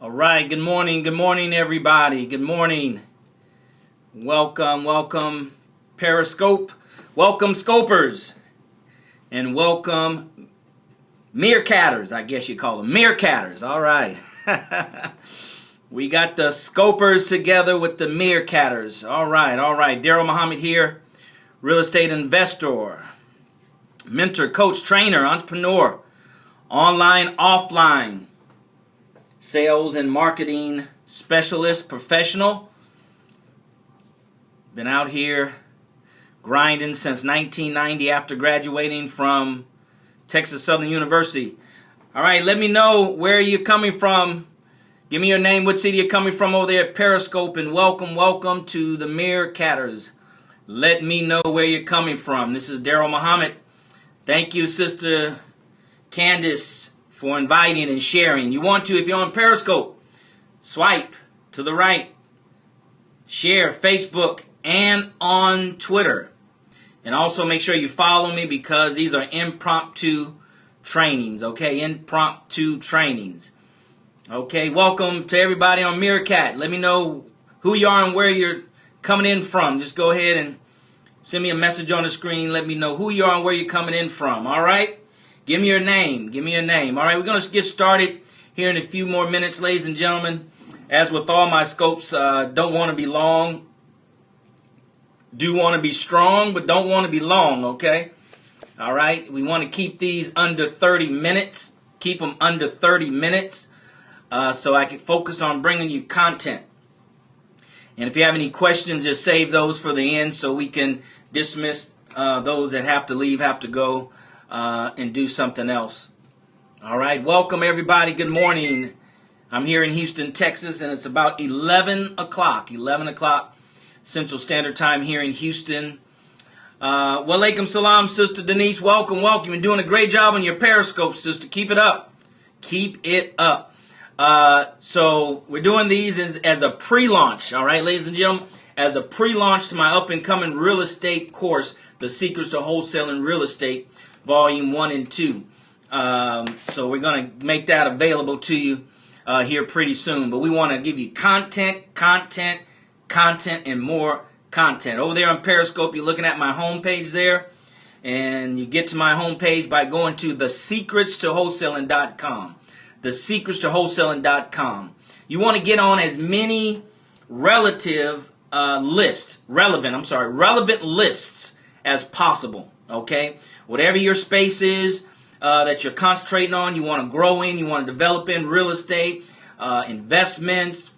All right, good morning, everybody. Good morning. Welcome, Periscope. Welcome, Scopers. And welcome, Meerkatters, I guess you call them. Meerkatters, all right. We got the Scopers together with the Meerkatters. All right. DarrellMuhammad here, real estate investor, mentor, coach, trainer, entrepreneur, online, offline, sales and marketing specialist, professional. Been out here grinding since 1990 after graduating from Texas Southern University. All right, let me know where you're coming from. Give me your name, what city you're coming from over there at Periscope, and welcome to the Meerkatters. Let me know where you're coming from. This is DarrellMuhammad. Thank you, Sister Candace, for inviting and sharing. You want to, if you're on Periscope, swipe to the right, share Facebook and on Twitter. And also make sure you follow me because these are impromptu trainings, okay? Impromptu trainings. Okay, welcome to everybody on Meerkat. Let me know who you are and where you're coming in from. Just go ahead and send me a message on the screen. Let me know who you are and where you're coming in from, all right? Give me your name. All right, we're going to get started here in a few more minutes, ladies and gentlemen. As with all my scopes, don't want to be long. Do want to be strong, but don't want to be long, okay? All right, we want to keep these under 30 minutes. Keep them under 30 minutes so I can focus on bringing you content. And if you have any questions, just save those for the end so we can dismiss those that have to leave, have to go. And do something else. All right. Welcome, everybody. Good morning. I'm here in Houston, Texas, and it's about 11 o'clock Central Standard Time here in Houston. Walaikum salam, Sister Denise. Welcome. You've been doing a great job on your Periscope, sister. Keep it up. So we're doing these as a pre-launch. All right, ladies and gentlemen, as a pre-launch to my up-and-coming real estate course, The Secrets to Wholesaling Real Estate, Volume 1 and 2. So we're going to make that available to you here pretty soon. But we want to give you content, and more content. Over there on Periscope, you're looking at my homepage there. And you get to my homepage by going to TheSecretsToWholesal.com. TheSecretsToWholesal.com. You want to get on as many relevant lists as possible. Okay? Whatever your space is that you're concentrating on, you want to grow in, you want to develop in real estate, investments,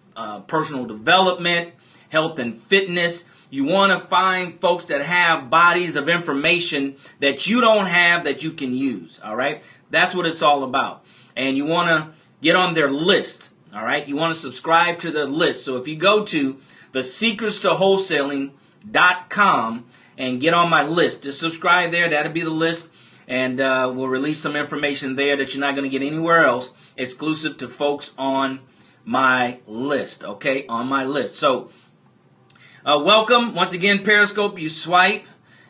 personal development, health and fitness. You want to find folks that have bodies of information that you don't have that you can use. All right. That's what it's all about. And you want to get on their list. All right. You want to subscribe to the list. So if you go to TheSecretsToWholesaling.com and get on my list, just subscribe there. That'll be the list. And we'll release some information there that you're not going to get anywhere else, exclusive to folks on my list. Okay, on my list. So, welcome. Once again, Periscope, you swipe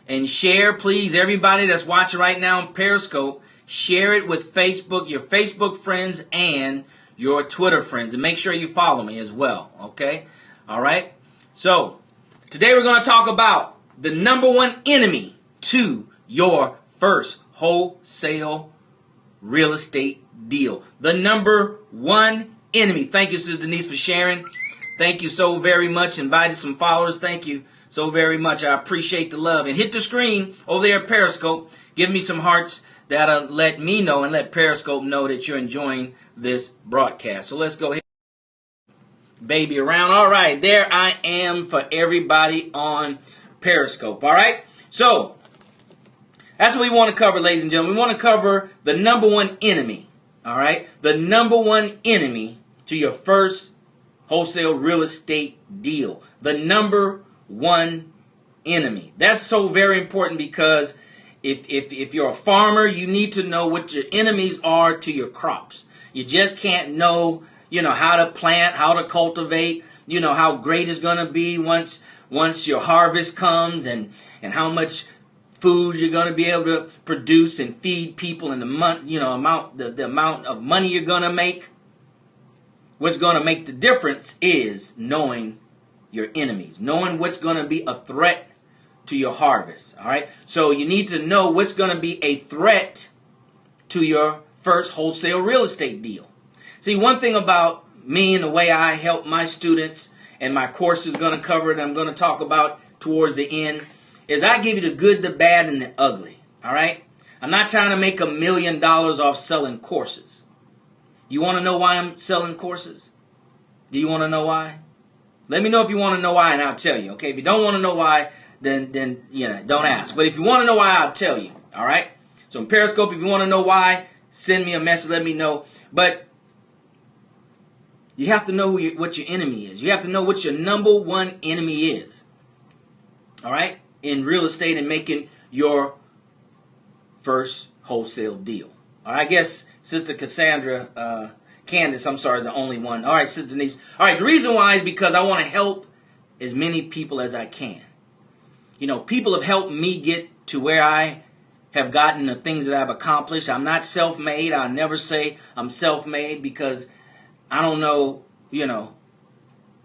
and share, please. Everybody that's watching right now on Periscope, share it with Facebook, your Facebook friends, and your Twitter friends. And make sure you follow me as well. Okay? All right? So, today we're going to talk about the number one enemy to your first wholesale real estate deal. The number one enemy. Thank you, Sister Denise, for sharing. Thank you so very much. Invited some followers. Thank you so very much. I appreciate the love. And hit the screen over there at Periscope. Give me some hearts. That'll let me know and let Periscope know that you're enjoying this broadcast. So let's go ahead. Baby around. All right. There I am for everybody on Periscope. All right. So that's what we want to cover, ladies and gentlemen. We want to cover the number one enemy. All right. The number one enemy to your first wholesale real estate deal. The number one enemy. That's so very important because if you're a farmer, you need to know what your enemies are to your crops. You just can't know, how to plant, how to cultivate, how great it's going to be once your harvest comes and how much food you're going to be able to produce and feed people and the amount of money you're going to make. what's going to make the difference is knowing your enemies, knowing what's going to be a threat to your harvest. All right. So you need to know what's going to be a threat to your first wholesale real estate deal. See, one thing about me and the way I help my students, and my course is going to cover it, I'm going to talk about towards the end, is I give you the good, the bad, and the ugly. All right. I'm not trying to make $1 million off selling courses. You want to know why I'm selling courses? Do you want to know why? Let me know if you want to know why, and I'll tell you. Okay. If you don't want to know why, then don't ask. But if you want to know why, I'll tell you. All right. So in Periscope, if you want to know why, send me a message. Let me know. But you have to know what your enemy is. You have to know what your number one enemy is. All right. In real estate and making your first wholesale deal. All right. I guess Sister Candace, I'm sorry, is the only one. All right, Sister Denise. All right. The reason why is because I want to help as many people as I can. You know, people have helped me get to where I have gotten, the things that I've accomplished. I'm not self-made. I'll never say I'm self-made because I don't know,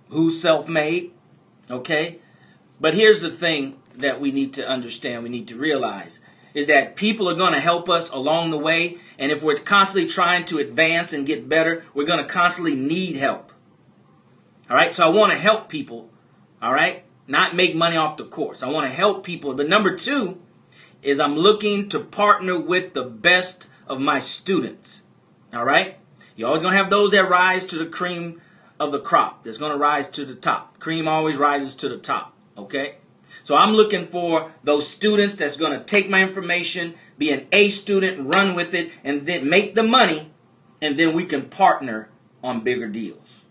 who's self-made. Okay? But here's the thing that we need to understand, we need to realize, is that people are going to help us along the way. And if we're constantly trying to advance and get better, we're going to constantly need help. All right? So I want to help people. All right? Not make money off the course. I want to help people. But number two is I'm looking to partner with the best of my students. All right? You're always going to have those that rise to the cream of the crop. That's going to rise to the top. Cream always rises to the top. Okay? So I'm looking for those students that's going to take my information, be an A student, run with it, and then make the money, and then we can partner on bigger deals.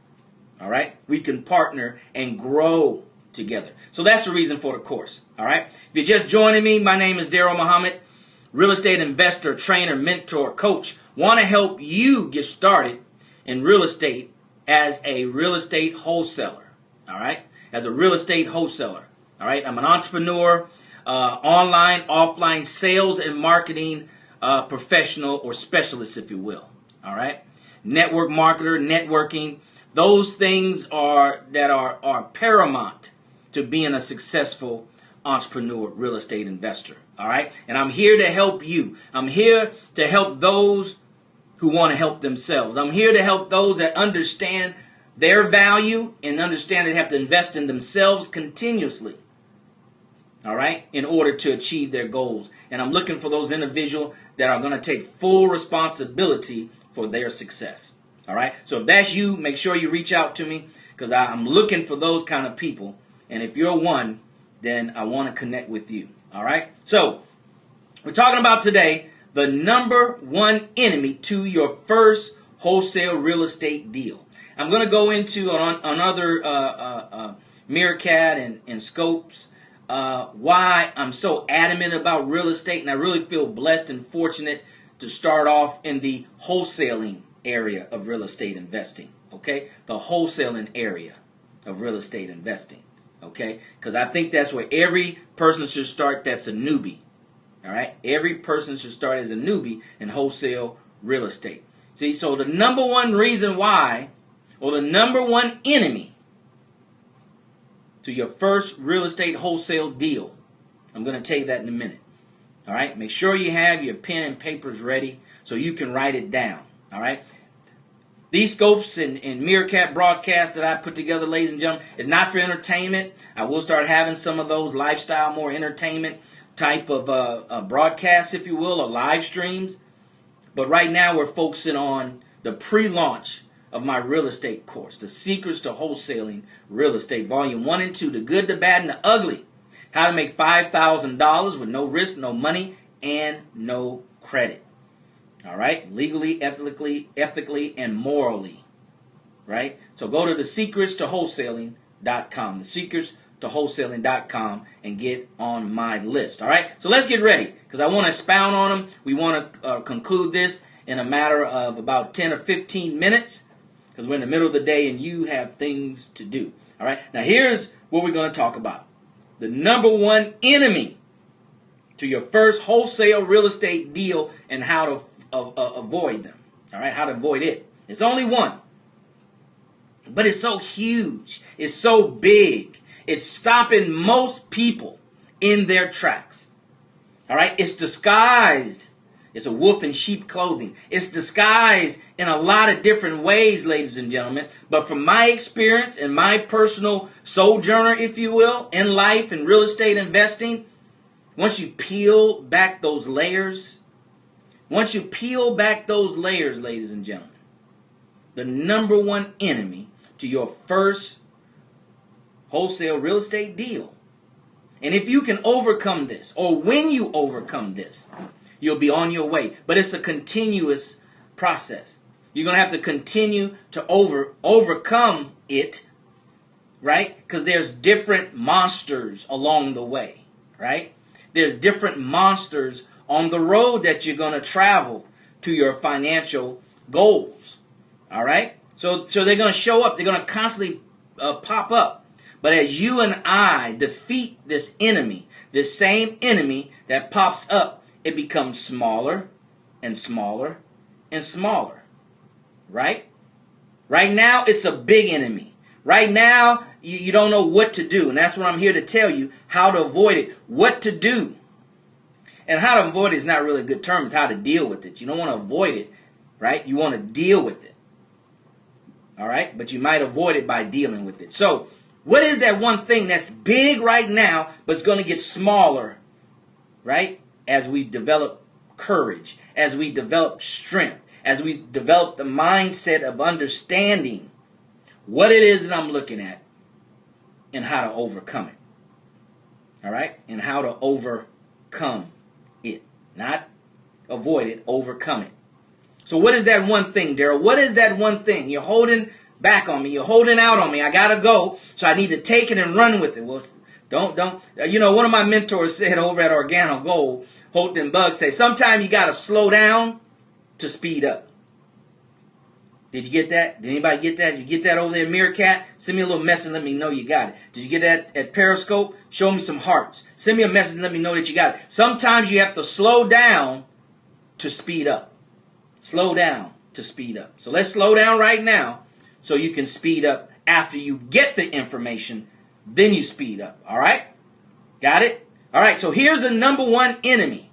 All right? We can partner and grow together. So that's the reason for the course. All right? If you're just joining me, my name is DarrellMuhammad, real estate investor, trainer, mentor, coach. Want to help you get started in real estate as a real estate wholesaler. All right? As a real estate wholesaler. All right? I'm an entrepreneur, online, offline sales and marketing professional or specialist, if you will. All right? Network marketer, networking. Those things are paramount to being a successful entrepreneur, real estate investor. All right? And I'm here to help you. I'm here to help those who want to help themselves. I'm here to help those that understand their value and understand they have to invest in themselves continuously. All right? In order to achieve their goals. And I'm looking for those individuals that are going to take full responsibility for their success. All right? So if that's you, make sure you reach out to me because I'm looking for those kind of people. And if you're one, then I want to connect with you. All right? So we're talking about today the number one enemy to your first wholesale real estate deal. I'm going to go into another Meerkat and Scopes why I'm so adamant about real estate, and I really feel blessed and fortunate to start off in the wholesaling area of real estate investing. Okay? The wholesaling area of real estate investing. Okay? Because I think that's where every person should start that's a newbie. All right? Every person should start as a newbie in wholesale real estate. See, so the number one reason why, or the number one enemy to your first real estate wholesale deal, I'm going to tell you that in a minute. All right? Make sure you have your pen and papers ready so you can write it down. All right? These Scopes and Meerkat broadcasts that I put together, ladies and gentlemen, is not for entertainment. I will start having some of those lifestyle, more entertainment type of broadcasts, if you will, or live streams. But right now we're focusing on the pre-launch of my real estate course, The Secrets to Wholesaling Real Estate, Volume 1 and 2, The Good, the Bad, and the Ugly. How to make $5,000 with no risk, no money, and no credit. All right? Legally, ethically, and morally. Right? So go to TheSecretsToWholesaling.com. TheSecretsToWholesaling.com and get on my list. All right? So let's get ready because I want to expound on them. We want to conclude this in a matter of about 10 or 15 minutes because we're in the middle of the day and you have things to do. All right? Now here's what we're going to talk about. The number one enemy to your first wholesale real estate deal and how to avoid them. All right? How to avoid it. It's only one. But it's so huge. It's so big. It's stopping most people in their tracks. All right? It's disguised. It's a wolf in sheep clothing. It's disguised in a lot of different ways, ladies and gentlemen. But from my experience and my personal sojourner, if you will, in life and real estate investing, once you peel back those layers, ladies and gentlemen, the number one enemy to your first wholesale real estate deal. And if you can overcome this, or when you overcome this, you'll be on your way. But it's a continuous process. You're going to have to continue to overcome it, right? Because there's different monsters along the way, right? There's different monsters on the road that you're going to travel to your financial goals, all right? So they're going to show up. They're going to constantly pop up. But as you and I defeat this enemy, this same enemy that pops up, it becomes smaller and smaller and smaller, right? Right now, it's a big enemy. Right now, you don't know what to do. And that's what I'm here to tell you, how to avoid it, what to do. And how to avoid it is not really a good term. It's how to deal with it. You don't want to avoid it, right? You want to deal with it. All right? But you might avoid it by dealing with it. So, what is that one thing that's big right now, but it's going to get smaller, right? As we develop courage, as we develop strength, as we develop the mindset of understanding what it is that I'm looking at and how to overcome it. All right? And how to overcome it. Not avoid it, overcome it. So what is that one thing, Darrell? What is that one thing? You're holding back on me. You're holding out on me. I got to go, so I need to take it and run with it. Well, don't. You know, one of my mentors said over at Organo Gold, Holton Bugg, say, sometimes you got to slow down to speed up. Did you get that? Did anybody get that? Did you get that over there, Meerkat? Send me a little message and let me know you got it. Did you get that at Periscope? Show me some hearts. Send me a message and let me know that you got it. Sometimes you have to slow down to speed up. Slow down to speed up. So let's slow down right now so you can speed up after you get the information. Then you speed up. All right? Got it? All right, so here's the number one enemy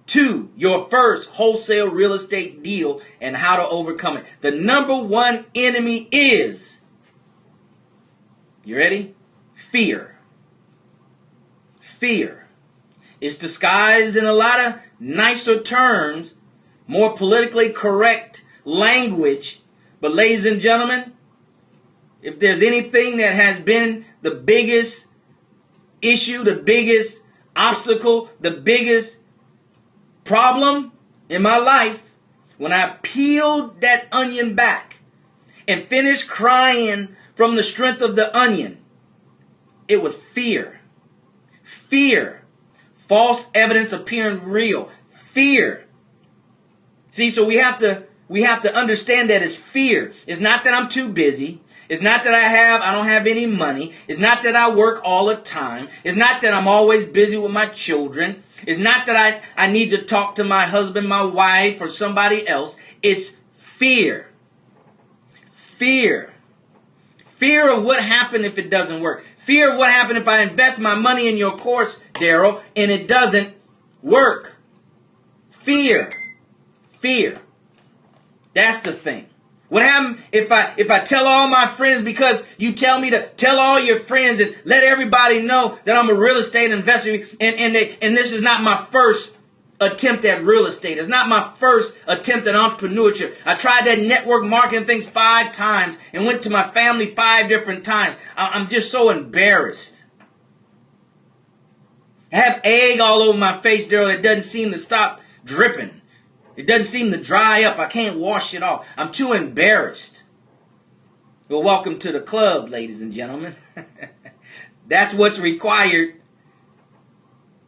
to your first wholesale real estate deal and how to overcome it. The number one enemy is, you ready? Fear. Fear. It's disguised in a lot of nicer terms, more politically correct language. But ladies and gentlemen, if there's anything that has been the biggest issue, the biggest obstacle, the biggest problem in my life, when I peeled that onion back and finished crying from the strength of the onion, it was fear. Fear. False evidence appearing real. Fear. See, so we have to understand that it's fear. It's not that I'm too busy. It's not that I don't have any money. It's not that I work all the time. It's not that I'm always busy with my children. It's not that I need to talk to my husband, my wife, or somebody else. It's fear. Fear. Fear of what happened if it doesn't work. Fear of what happened if I invest my money in your course, Darrell, and it doesn't work. Fear. Fear. That's the thing. What happened if I tell all my friends, because you tell me to tell all your friends and let everybody know that I'm a real estate investor, and this is not my first attempt at real estate. It's not my first attempt at entrepreneurship. I tried that network marketing things 5 times and went to my family 5 different times. I'm just so embarrassed. I have egg all over my face, Darrell, that doesn't seem to stop dripping. It doesn't seem to dry up. I can't wash it off. I'm too embarrassed. Well, welcome to the club, ladies and gentlemen. That's what's required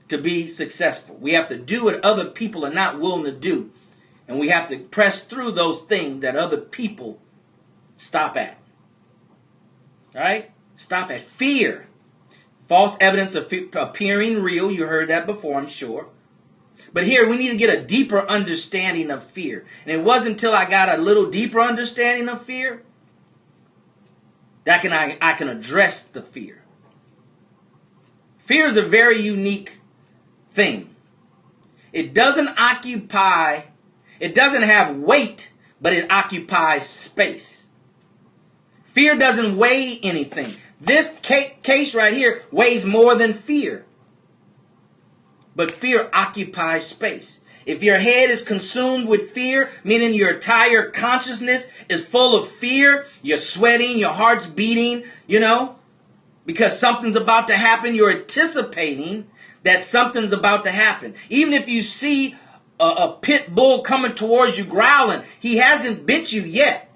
to be successful. We have to do what other people are not willing to do. And we have to press through those things that other people stop at. All right? Stop at fear. False evidence of appearing real. You heard that before, I'm sure. But here we need to get a deeper understanding of fear. And it wasn't until I got a little deeper understanding of fear that I can address the fear. Fear is a very unique thing. It doesn't have weight, but it occupies space. Fear doesn't weigh anything. This case right here weighs more than fear. But fear occupies space. If your head is consumed with fear, meaning your entire consciousness is full of fear, you're sweating, your heart's beating, because something's about to happen, you're anticipating that something's about to happen. Even if you see a pit bull coming towards you growling, he hasn't bit you yet.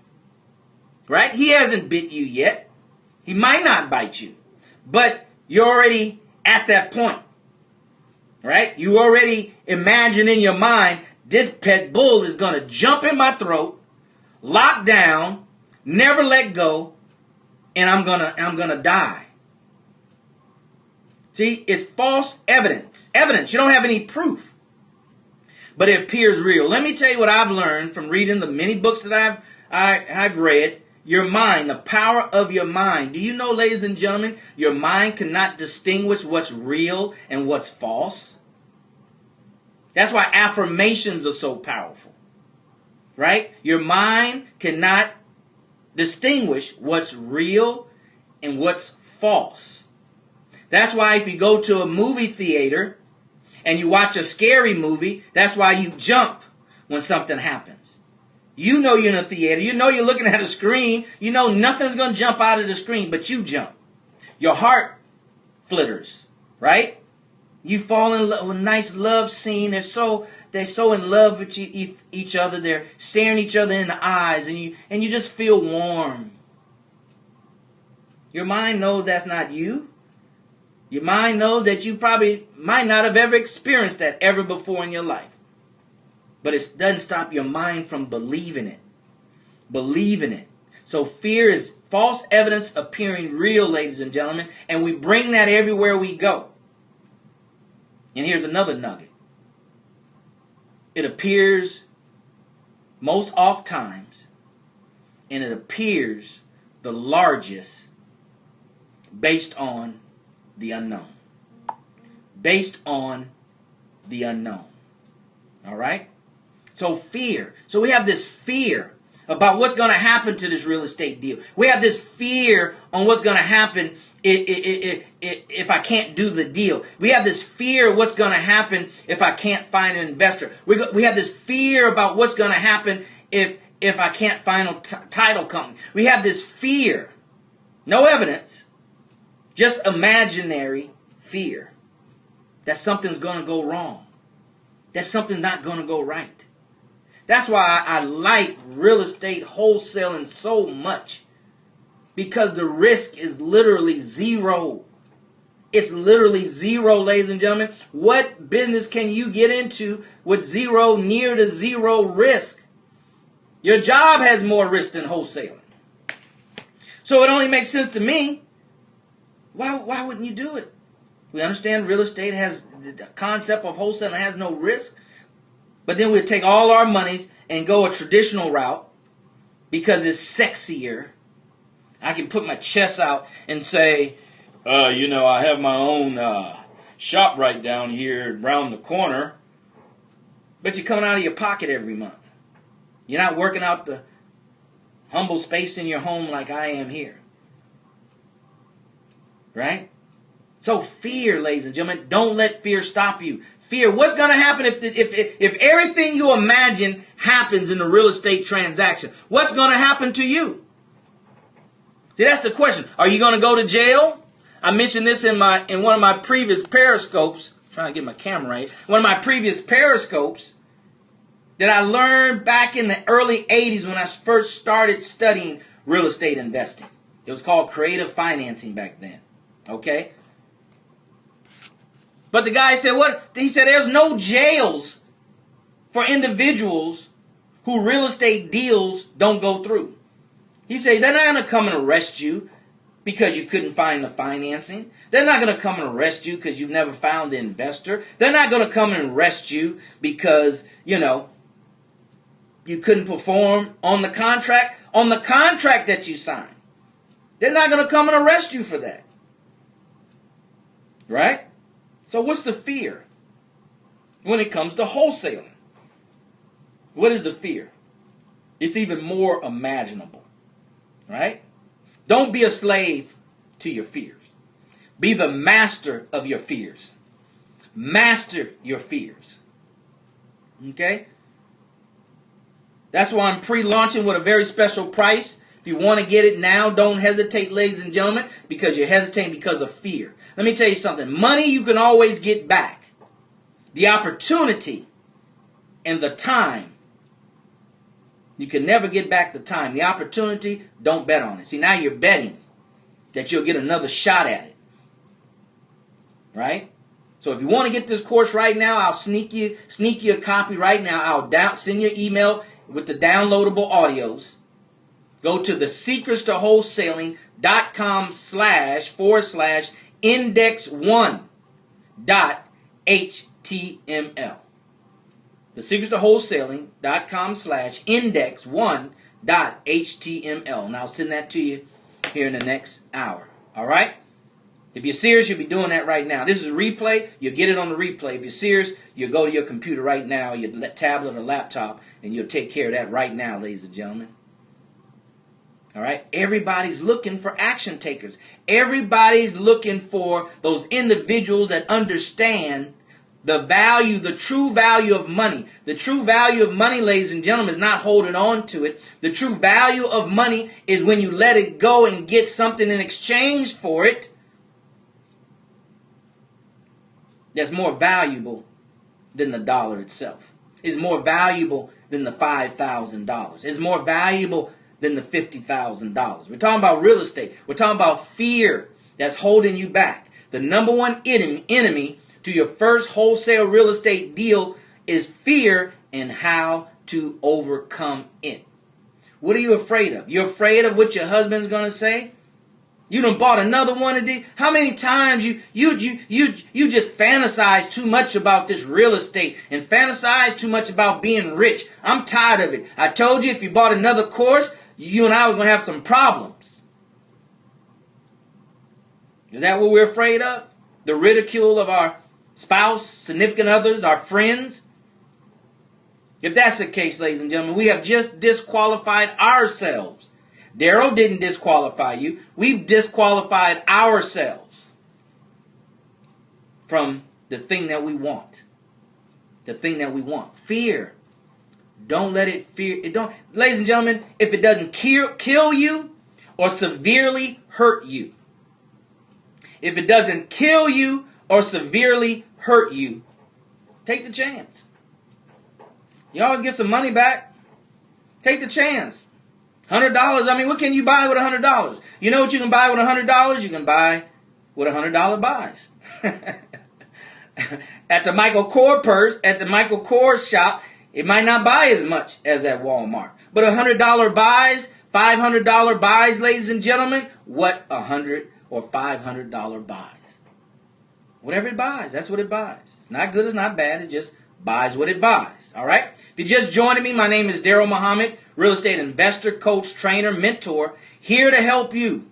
Right? He hasn't bit you yet. He might not bite you. But you're already at that point. Right? You already imagine in your mind, this pit bull is going to jump in my throat, lock down, never let go, and I'm gonna die. See, it's false evidence. Evidence. You don't have any proof. But it appears real. Let me tell you what I've learned from reading the many books that I've read. Your mind, the power of your mind. Do you know, ladies and gentlemen, your mind cannot distinguish what's real and what's false? That's why affirmations are so powerful. Right? Your mind cannot distinguish what's real and what's false. That's why if you go to a movie theater and you watch a scary movie, that's why you jump when something happens. You know you're in a theater. You know you're looking at a screen. You know nothing's going to jump out of the screen, but you jump. Your heart flitters, right? You fall in love with a nice love scene. They're so in love with each other. They're staring each other in the eyes, and you just feel warm. Your mind knows that's not you. Your mind knows that you probably might not have ever experienced that ever before in your life. But it doesn't stop your mind from believing it. Believing it. So fear is false evidence appearing real, ladies and gentlemen. And we bring that everywhere we go. And here's another nugget. It appears most oft times, and it appears the largest based on the unknown. Based on the unknown. All right? So fear. So we have this fear about what's going to happen to this real estate deal. We have this fear on what's going to happen if I can't do the deal. We have this fear of what's going to happen if I can't find an investor. We have this fear about what's going to happen if I can't find a title company. We have this fear. No evidence. Just imaginary fear that something's going to go wrong. That something's not going to go right. That's why I like real estate wholesaling so much. Because the risk is literally zero. It's literally zero, ladies and gentlemen. What business can you get into with near to zero risk? Your job has more risk than wholesaling. So it only makes sense to me. Why wouldn't you do it? We understand real estate has the concept of wholesaling has no risk. But then we'll take all our monies and go a traditional route because it's sexier. I can put my chest out and say, I have my own shop right down here around the corner. But you're coming out of your pocket every month. You're not working out the humble space in your home like I am here. Right? So fear, ladies and gentlemen, don't let fear stop you. Fear, what's going to happen if everything you imagine happens in the real estate transaction? What's going to happen to you? See, that's the question. Are you going to go to jail? I mentioned this in one of my previous periscopes. I'm trying to get my camera right. One of my previous periscopes that I learned back in the early 80s when I first started studying real estate investing. It was called creative financing back then. Okay? But the guy said, what? He said, there's no jails for individuals who real estate deals don't go through. He said, they're not going to come and arrest you because you couldn't find the financing. They're not going to come and arrest you because you've never found the investor. They're not going to come and arrest you because, you couldn't perform on the contract that you signed. They're not going to come and arrest you for that. Right? So what's the fear when it comes to wholesaling? What is the fear? It's even more imaginable. Right? Don't be a slave to your fears. Be the master of your fears. Master your fears. Okay? That's why I'm pre-launching with a very special price. If you want to get it now, don't hesitate, ladies and gentlemen, because you're hesitating because of fear. Let me tell you something. Money you can always get back. The opportunity and the time, you can never get back the time. The opportunity, don't bet on it. See, now you're betting that you'll get another shot at it. Right? So if you want to get this course right now, I'll sneak you a copy right now. I'll send you an email with the downloadable audios. Go to TheSecretsToWholesal.com/index1.html. TheSecretsToWholesal.com/index1.html. And I'll send that to you here in the next hour. All right? If you're serious, you'll be doing that right now. This is a replay. You'll get it on the replay. If you're serious, you'll go to your computer right now, your tablet or laptop, and you'll take care of that right now, ladies and gentlemen. All right? Everybody's looking for action takers. Everybody's looking for those individuals that understand the value, the true value of money. The true value of money, ladies and gentlemen, is not holding on to it. The true value of money is when you let it go and get something in exchange for it that's more valuable than the dollar itself. It's more valuable than the $5,000. It's more valuable than the $50,000. We're talking about real estate. We're talking about fear that's holding you back. The number one enemy to your first wholesale real estate deal is fear and how to overcome it. What are you afraid of? You're afraid of what your husband's going to say? You done bought another one of these? How many times you just fantasize too much about this real estate and fantasize too much about being rich? I'm tired of it. I told you if you bought another course, you and I was going to have some problems. Is that what we're afraid of? The ridicule of our spouse, significant others, our friends? If that's the case, ladies and gentlemen, we have just disqualified ourselves. Darrell didn't disqualify you. We've disqualified ourselves from the thing that we want. The thing that we want. Fear. Don't let it fear. Ladies and gentlemen, if it doesn't kill you or severely hurt you. If it doesn't kill you or severely hurt you, take the chance. You always get some money back. Take the chance. $100, I mean, what can you buy with $100? You know what you can buy with $100? You can buy what $100 buys. At the Michael Kors shop, it might not buy as much as at Walmart. But $100 buys, $500 buys, ladies and gentlemen, what $100 or $500 buys. Whatever it buys, that's what it buys. It's not good, it's not bad, it just buys what it buys. All right? If you're just joining me, my name is DarrellMuhammad, real estate investor, coach, trainer, mentor, here to help you.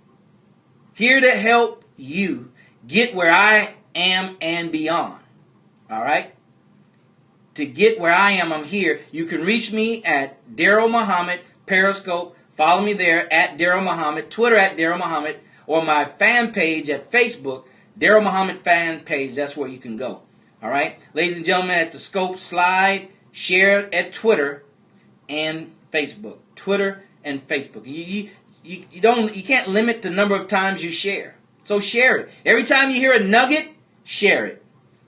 Here to help you get where I am and beyond. All right? To get where I am, I'm here. You can reach me at DarrellMuhammad, Periscope. Follow me there at DarrellMuhammad, Twitter at DarrellMuhammad, or my fan page at Facebook, DarrellMuhammad fan page. That's where you can go. All right? Ladies and gentlemen, at the scope slide, share it at Twitter and Facebook. Twitter and Facebook. You can't limit the number of times you share. So share it. Every time you hear a nugget, share it.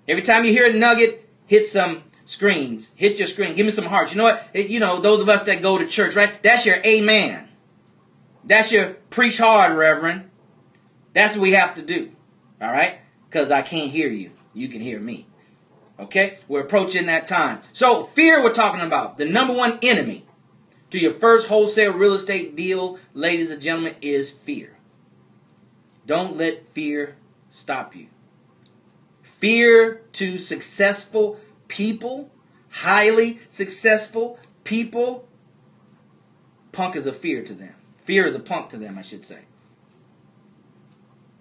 Every time you hear a nugget, hit some screens. Hit your screen. Give me some hearts. You know what? Those of us that go to church, right? That's your amen. That's your preach hard, Reverend. That's what we have to do. All right? Because I can't hear you. You can hear me. Okay? We're approaching that time. So, fear we're talking about. The number one enemy to your first wholesale real estate deal, ladies and gentlemen, is fear. Don't let fear stop you. Fear to successful people, highly successful people, punk is a fear to them. Fear is a punk to them, I should say.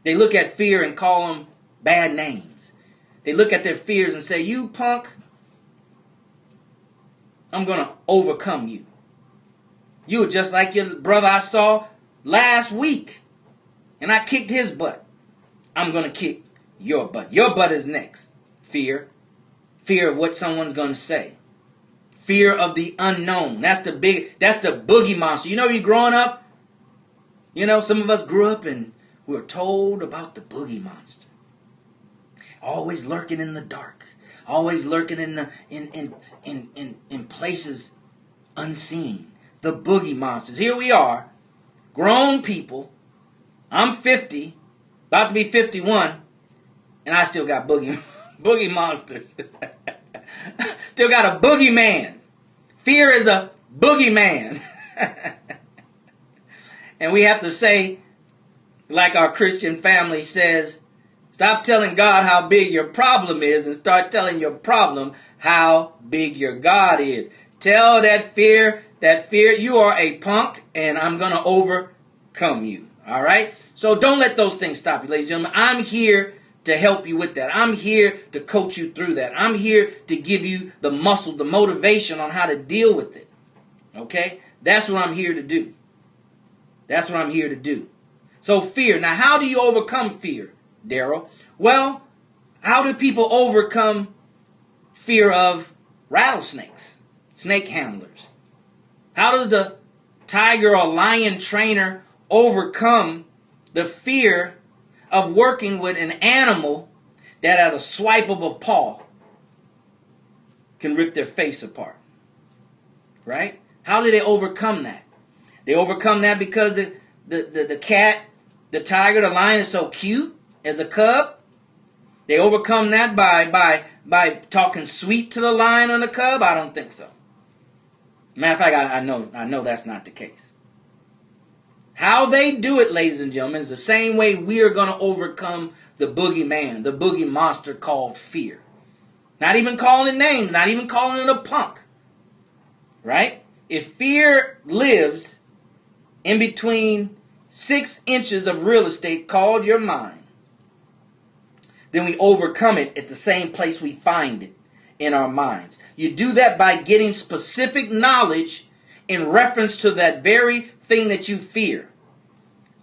They look at fear and call them bad names. They look at their fears and say, you punk, I'm going to overcome you. You were just like your brother I saw last week, and I kicked his butt. I'm going to kick your butt. Your butt is next. Fear. Fear of what someone's going to say. Fear of the unknown. That's the boogie monster. You know, you growing up, you know, some of us grew up and we were told about the boogie monster. Always lurking in the dark. Always lurking in places unseen. The boogie monsters. Here we are, grown people. I'm 50, about to be 51, and I still got boogie monsters. Still got a boogeyman. Fear is a boogeyman. And we have to say, like our Christian family says, stop telling God how big your problem is and start telling your problem how big your God is. Tell that fear, you are a punk and I'm going to overcome you. All right? So don't let those things stop you, ladies and gentlemen. I'm here to help you with that. I'm here to coach you through that. I'm here to give you the muscle, the motivation on how to deal with it. Okay? That's what I'm here to do. That's what I'm here to do. So fear. Now, how do you overcome fear, Darrell? Well, how do people overcome fear of rattlesnakes, snake handlers? How does the tiger or lion trainer overcome the fear of working with an animal that at a swipe of a paw can rip their face apart? Right? How do they overcome that? They overcome that because the cat, the tiger, the lion is so cute as a cub. They overcome that by talking sweet to the lion or the cub? I don't think so. Matter of fact, I know that's not the case. How they do it, ladies and gentlemen, is the same way we are going to overcome the boogeyman, the boogie monster called fear. Not even calling it names, not even calling it a punk. Right? If fear lives in between 6 inches of real estate called your mind, then we overcome it at the same place we find it, in our minds. You do that by getting specific knowledge in reference to that very thing that you fear.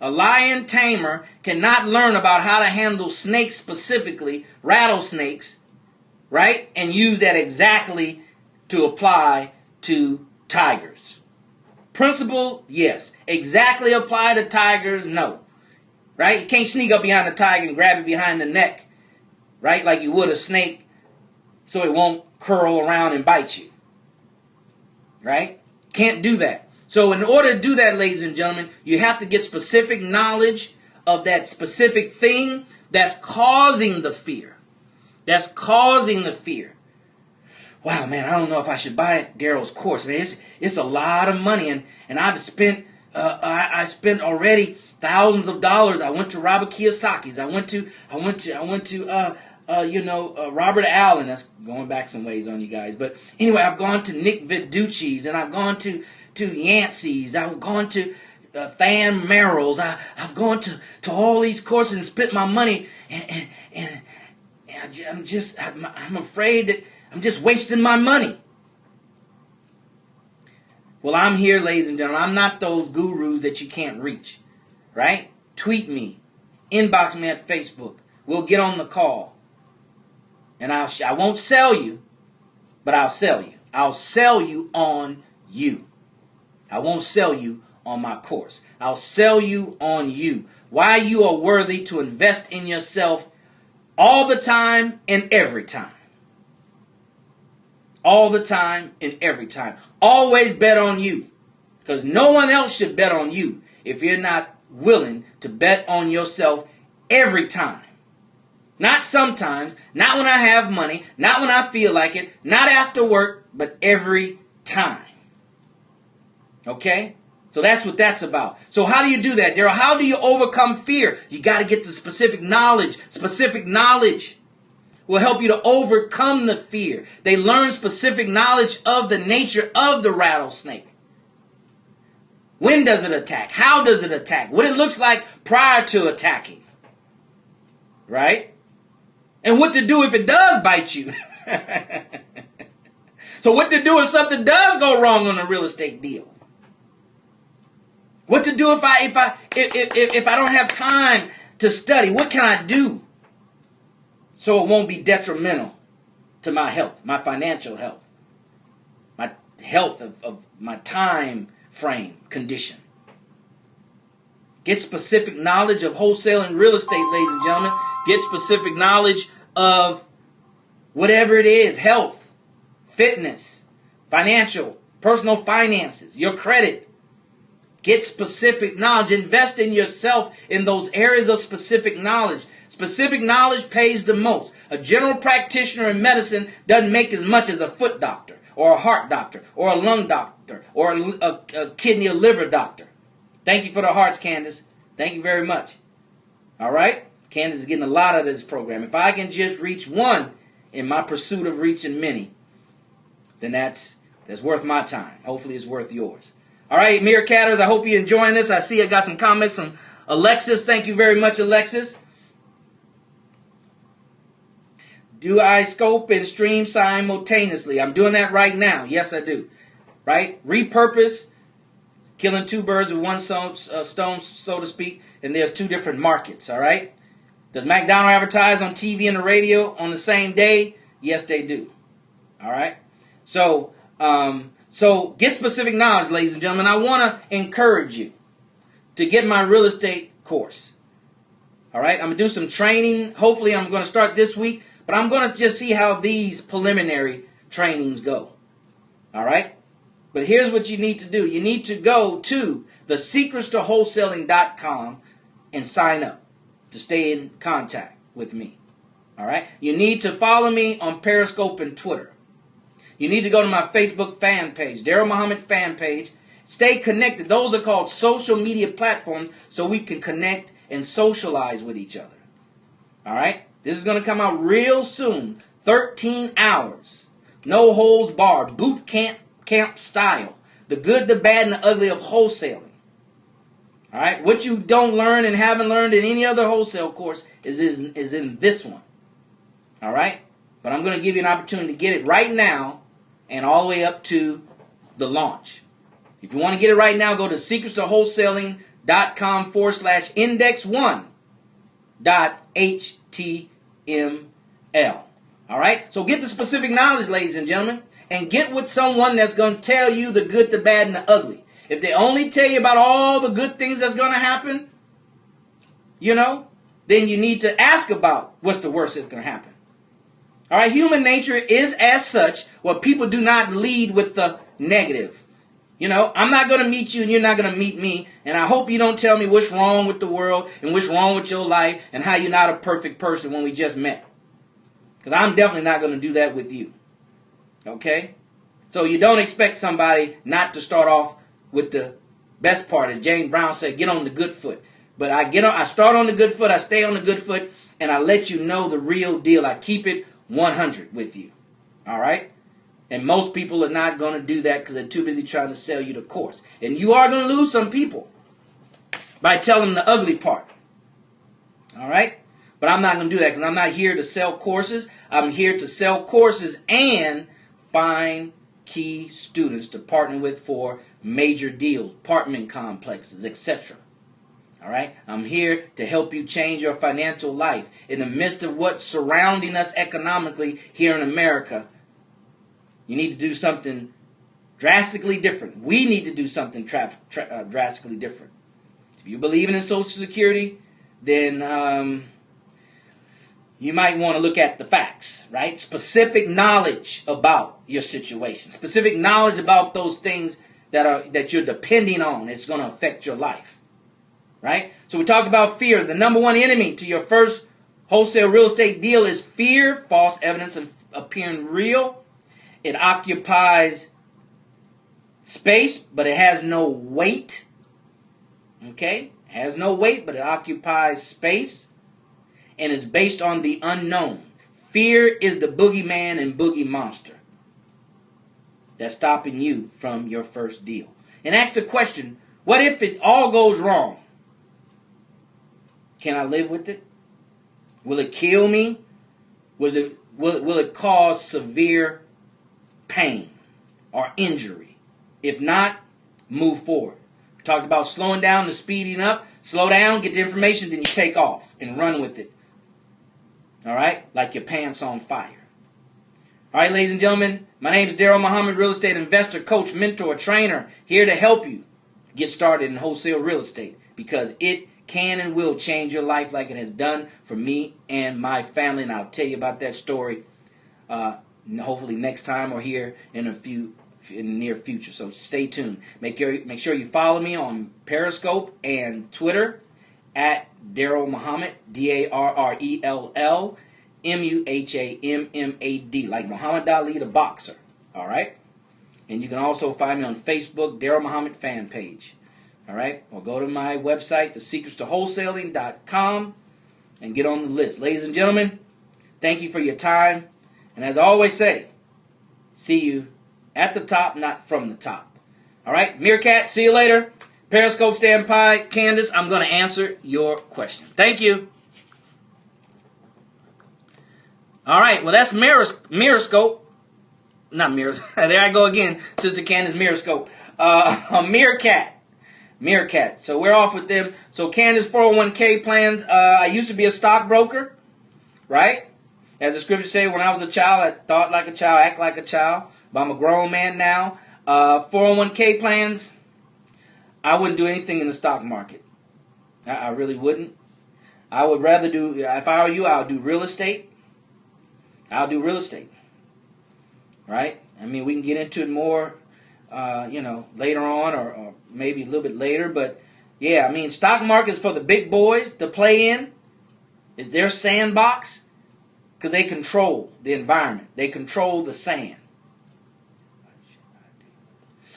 A lion tamer cannot learn about how to handle snakes specifically, rattlesnakes, right? And use that exactly to apply to tigers. Principle, yes. Exactly apply to tigers, no. Right? You can't sneak up behind a tiger and grab it behind the neck, right? Like you would a snake, so it won't curl around and bite you. Right? Can't do that. So in order to do that, ladies and gentlemen, you have to get specific knowledge of that specific thing that's causing the fear. That's causing the fear. Wow, man, I don't know if I should buy Darrell's course. Man, it's a lot of money, and I've spent I spent already thousands of dollars. I went to Robert Kiyosaki's. I went to Robert Allen. That's going back some ways on you guys. But anyway, I've gone to Nick Viducci's, and I've gone to Yancey's. I've gone to Than Merrill's. I've gone to all these courses and spent my money, and I'm afraid that I'm just wasting my money. Well, I'm here, ladies and gentlemen. I'm not those gurus that you can't reach, right? Tweet me, inbox me at Facebook. We'll get on the call, and I won't sell you, but I'll sell you. I'll sell you on you. I won't sell you on my course. I'll sell you on you. Why you are worthy to invest in yourself all the time and every time. All the time and every time. Always bet on you. Because no one else should bet on you if you're not willing to bet on yourself every time. Not sometimes, not when I have money, not when I feel like it, not after work, but every time. Okay? So that's what that's about. So how do you do that, Darrell? How do you overcome fear? You got to get the specific knowledge. Specific knowledge will help you to overcome the fear. They learn specific knowledge of the nature of the rattlesnake. When does it attack? How does it attack? What it looks like prior to attacking. right? And what to do if it does bite you. So what to do if something does go wrong on a real estate deal? What to do if I don't have time to study? What can I do so it won't be detrimental to my health, my financial health, my health of my time frame condition? Get specific knowledge of wholesaling real estate, ladies and gentlemen. Get specific knowledge of whatever it is, health, fitness, financial, personal finances, your credit. Get specific knowledge. Invest in yourself in those areas of specific knowledge. Specific knowledge pays the most. A general practitioner in medicine doesn't make as much as a foot doctor or a heart doctor or a lung doctor or a kidney or liver doctor. Thank you for the hearts, Candace. Thank you very much. All right? Candace is getting a lot out of this program. If I can just reach one in my pursuit of reaching many, then that's worth my time. Hopefully it's worth yours. All right, Meerkatters, I hope you're enjoying this. I see I got some comments from Alexis. Thank you very much, Alexis. Do I scope and stream simultaneously? I'm doing that right now. Yes, I do. Right? Repurpose, killing two birds with one stone, so to speak, and there's two different markets, all right? Does McDonald's advertise on TV and the radio on the same day? Yes, they do. All right? So get specific knowledge, ladies and gentlemen. I want to encourage you to get my real estate course. All right? I'm going to do some training. Hopefully, I'm going to start this week, but I'm going to just see how these preliminary trainings go. All right? But here's what you need to do. You need to go to TheSecretsToWholesaling.com and sign up to stay in contact with me. All right? You need to follow me on Periscope and Twitter. You need to go to my Facebook fan page, DarrellMuhammad fan page. Stay connected. Those are called social media platforms so we can connect and socialize with each other. All right? This is going to come out real soon. 13 hours. No holds barred. Boot camp style. The good, the bad, and the ugly of wholesaling. All right? What you don't learn and haven't learned in any other wholesale course is in this one. All right? But I'm going to give you an opportunity to get it right now and all the way up to the launch. If you want to get it right now, go to secretstowholesaling.com/index1.html. All right? So get the specific knowledge, ladies and gentlemen, and get with someone that's going to tell you the good, the bad, and the ugly. If they only tell you about all the good things that's going to happen, then you need to ask about what's the worst that's going to happen. All right, human nature is as such where people do not lead with the negative. I'm not going to meet you and you're not going to meet me. And I hope you don't tell me what's wrong with the world and what's wrong with your life and how you're not a perfect person when we just met. Because I'm definitely not going to do that with you. Okay? So you don't expect somebody not to start off with the best part. As James Brown said, get on the good foot. But I start on the good foot, I stay on the good foot, and I let you know the real deal. I keep it 100 with you. All right? And most people are not going to do that because they're too busy trying to sell you the course. And you are going to lose some people by telling them the ugly part. All right? But I'm not going to do that because I'm not here to sell courses. I'm here to sell courses and find key students to partner with for major deals, apartment complexes, etc. All right? I'm here to help you change your financial life in the midst of what's surrounding us economically here in America. You need to do something drastically different. We need to do something drastically different. If you believe in Social Security, then you might want to look at the facts, right? Specific knowledge about your situation. Specific knowledge about those things that you're depending on. It's going to affect your life. Right? So we talked about fear. The number one enemy to your first wholesale real estate deal is fear, false evidence of appearing real. It occupies space, but it has no weight. Okay? It has no weight, but it occupies space and is based on the unknown. Fear is the boogeyman and boogie monster that's stopping you from your first deal. And ask the question, what if it all goes wrong? Can I live with it? Will it kill me? Will it cause severe pain or injury? If not, move forward. We talked about slowing down and speeding up. Slow down, get the information, then you take off and run with it. All right? Like your pants on fire. All right, ladies and gentlemen, my name is DarrellMuhammad, real estate investor, coach, mentor, trainer, here to help you get started in wholesale real estate, because it can and will change your life like it has done for me and my family. And I'll tell you about that story hopefully next time or here in the near future. So stay tuned. Make sure you follow me on Periscope and Twitter at DarrellMuhammad, DarrellMuhammad, like Muhammad Ali, the boxer. All right? And you can also find me on Facebook, Darrell Muhammad fan page. All right? Or go to my website, TheSecretsToWholesaling.com, and get on the list. Ladies and gentlemen, thank you for your time. And as I always say, see you at the top, not from the top. All right? Meerkat, see you later. Periscope standby. Candace, I'm going to answer your question. Thank you. All right, well, that's Miroscope. Not Mirrors. There I go again. Sister Candace, Miroscope. Meerkat. So we're off with them. So Candace 401k plans. I used to be a stockbroker, right? As the scriptures say, when I was a child, I thought like a child, act like a child. But I'm a grown man now. 401k plans, I wouldn't do anything in the stock market. I really wouldn't. I would rather do, if I were you, I'll do real estate. Right? I mean, we can get into it more, later on or maybe a little bit later. But, yeah, I mean, stock market is for the big boys to play in. It's their sandbox because they control the environment. They control the sand.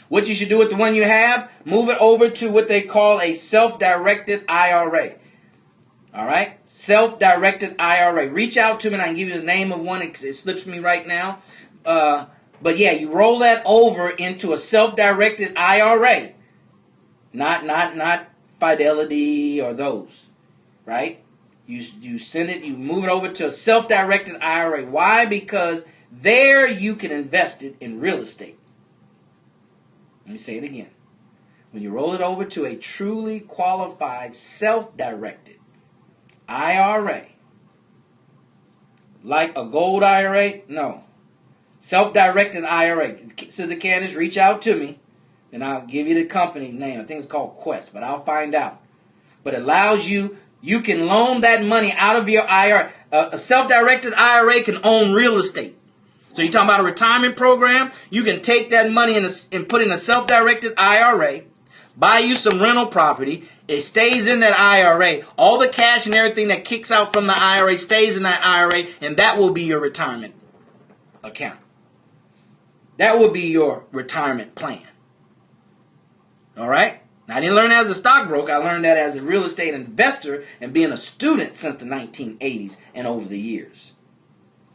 What you should do with the one you have, move it over to what they call a self-directed IRA. All right? Self-directed IRA. Reach out to me and I can give you the name of one. It slips me right now. But yeah, you roll that over into a self-directed IRA. Not Fidelity or those. Right? You send it, you move it over to a self-directed IRA. Why? Because there you can invest it in real estate. Let me say it again. When you roll it over to a truly qualified self-directed IRA, like a gold IRA, no. Self-directed IRA. Sister Candace, reach out to me, and I'll give you the company name. I think it's called Quest, but I'll find out. But it allows you can loan that money out of your IRA. A self-directed IRA can own real estate. So you're talking about a retirement program? You can take that money and put in a self-directed IRA, buy you some rental property. It stays in that IRA. All the cash and everything that kicks out from the IRA stays in that IRA, and that will be your retirement account. That will be your retirement plan. All right? Now, I didn't learn that as a stockbroker. I learned that as a real estate investor and being a student since the 1980s and over the years.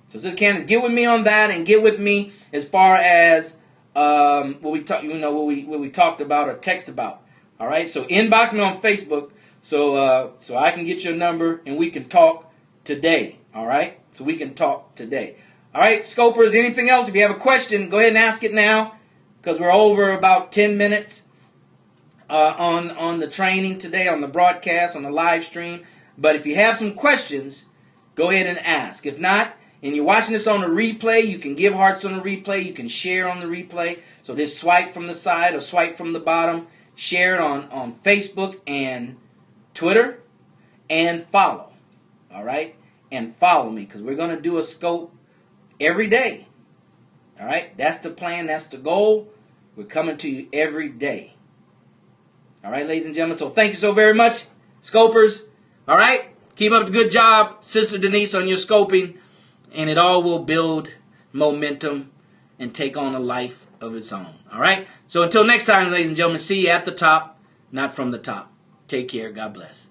So, Sister Candace, get with me on that, and get with me as far as what we talked about or text about. All right, so inbox me on Facebook so I can get your number and we can talk today. All right, so we can talk today. All right, Scopers, anything else? If you have a question, go ahead and ask it now, because we're over about 10 minutes on the training today, on the broadcast, on the live stream. But if you have some questions, go ahead and ask. If not, and you're watching this on the replay, you can give hearts on the replay. You can share on the replay. So just swipe from the side or swipe from the bottom. Share it on Facebook and Twitter. And follow. All right? And follow me, because we're going to do a scope every day. All right? That's the plan. That's the goal. We're coming to you every day. All right, ladies and gentlemen. So thank you so very much, Scopers. All right? Keep up the good job, Sister Denise, on your scoping. And it all will build momentum and take on a life of its own. All right? So until next time, ladies and gentlemen, see you at the top, not from the top. Take care. God bless.